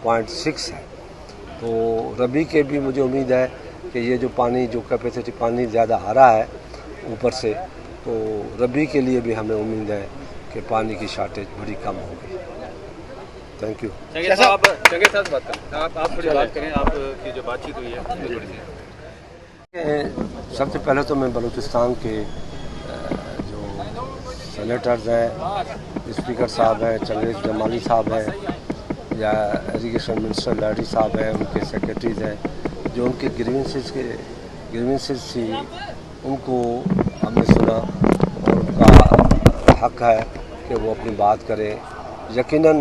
14.6 है। तो रबी के भी मुझे उम्मीद है कि ये जो पानी जो कैपेसिटी पानी ज़्यादा आ रहा है ऊपर से, तो रबी के लिए भी हमें उम्मीद है कि पानी की शार्टेज बड़ी कम होगी। Thank you. जंगीर साहब से बात करें, आप थोड़ी बात करें, आपकी जो बातचीत हुई है थोड़ी सी। सबसे पहले तो मैं बलूचिस्तान के जो सेनेटर्स हैं, स्पीकर साहब हैं, चंगेज़ जमाली साहब हैं, या इरीगेशन मिनिस्टर लाडी साहब हैं, उनके सेक्रेटरीज़ हैं, जो उनके ग्रीवेंसेस थी उनको हमने सुना और उनका हक़ है कि वो अपनी बात करें। यकीनन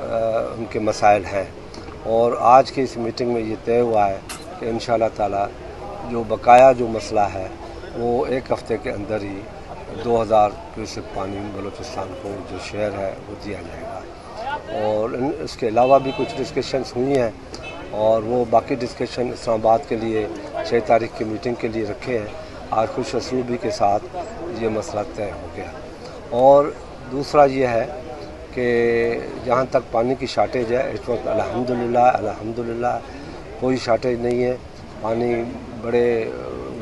उनके मसाइल हैं और आज की इस मीटिंग में ये तय हुआ है कि इंशाअल्लाह ताला जो बकाया जो मसला है वो एक हफ़्ते के अंदर ही 2000 क्यूसेक पानी बलूचिस्तान को जो शेयर है वो दिया जाएगा। और इसके अलावा भी कुछ डिस्कशंस हुई हैं और वो बाकी डिस्कशन इस्लामाबाद के लिए 6 तारीख की मीटिंग के लिए रखे हैं। आज खुश असलूबी के साथ ये मसला तय हो गया। और दूसरा ये है कि जहाँ तक पानी की शार्टेज है इस वक्त अल्हम्दुलिल्लाह कोई शार्टेज नहीं है। पानी बड़े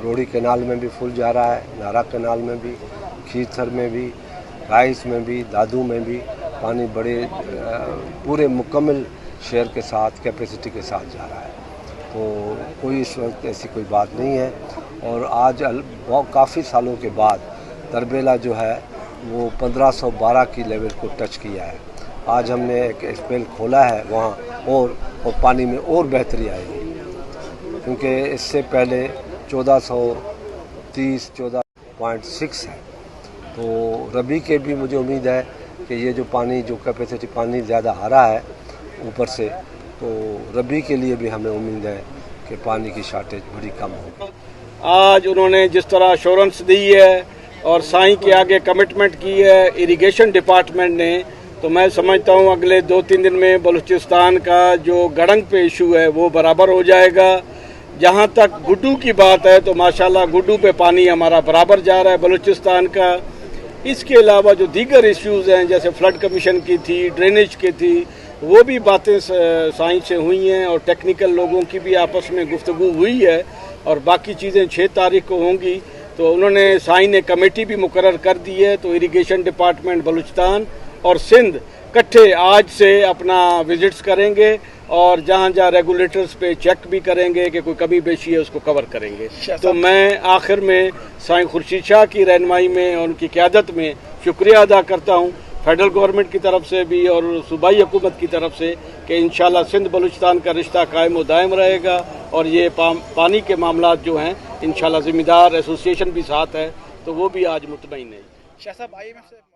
रोड़ी कैनाल में भी फुल जा रहा है, नारा कैनाल में भी, खीरथर में भी, राइस में भी, दादू में भी पानी बड़े पूरे मुकम्मल शेयर के साथ कैपेसिटी के साथ जा रहा है। तो कोई इस वक्त ऐसी कोई बात नहीं है। और आज काफ़ी सालों के बाद तरबेला जो है वो 1512 की लेवल को टच किया है। आज हमने एक स्पेल खोला है वहाँ और पानी में और बेहतरी आएगी, क्योंकि इससे पहले 1430-14.6 है। तो रबी के भी मुझे उम्मीद है कि ये जो पानी जो कैपेसिटी पानी ज़्यादा आ रहा है ऊपर से, तो रबी के लिए भी हमें उम्मीद है कि पानी की शार्टेज बड़ी कम होगी। आज उन्होंने जिस तरह अश्योरेंस दी है और साईं के आगे कमिटमेंट की है इरिगेशन डिपार्टमेंट ने, तो मैं समझता हूँ अगले 2-3 दिन में बलूचिस्तान का जो गड़ंग पे इशू है वो बराबर हो जाएगा। जहाँ तक गुड्डू की बात है तो माशाल्लाह गुड्डू पे पानी हमारा बराबर जा रहा है बलूचिस्तान का। इसके अलावा जो दीगर इश्यूज़ हैं जैसे फ्लड कमीशन की थी, ड्रेनेज की थी, वो भी बातें साईं से हुई हैं और टेक्निकल लोगों की भी आपस में गुफ्तगू हुई है और बाकी चीज़ें 6 तारीख को होंगी। तो उन्होंने साईं ने कमेटी भी मुकर्रर कर दी है। तो इरिगेशन डिपार्टमेंट बलूचिस्तान और सिंध इकट्ठे आज से अपना विजिट्स करेंगे और जहाँ जहाँ रेगुलेटर्स पे चेक भी करेंगे कि कोई कमी बेशी है उसको कवर करेंगे। तो मैं आखिर में साईं खुर्शीद शाह की रहनुमाई में और उनकी क़यादत में शुक्रिया अदा करता हूँ फेडरल गवर्नमेंट की तरफ से भी और सूबाई हुकूमत की तरफ से कि इंशाल्लाह सिंध बलूचिस्तान का रिश्ता कायम व दायम रहेगा और ये पानी के मामलात जो हैं इंशाल्लाह ज़िम्मेदार एसोसिएशन भी साथ है तो वो भी आज मुतमईन है। शाह साहब IMF से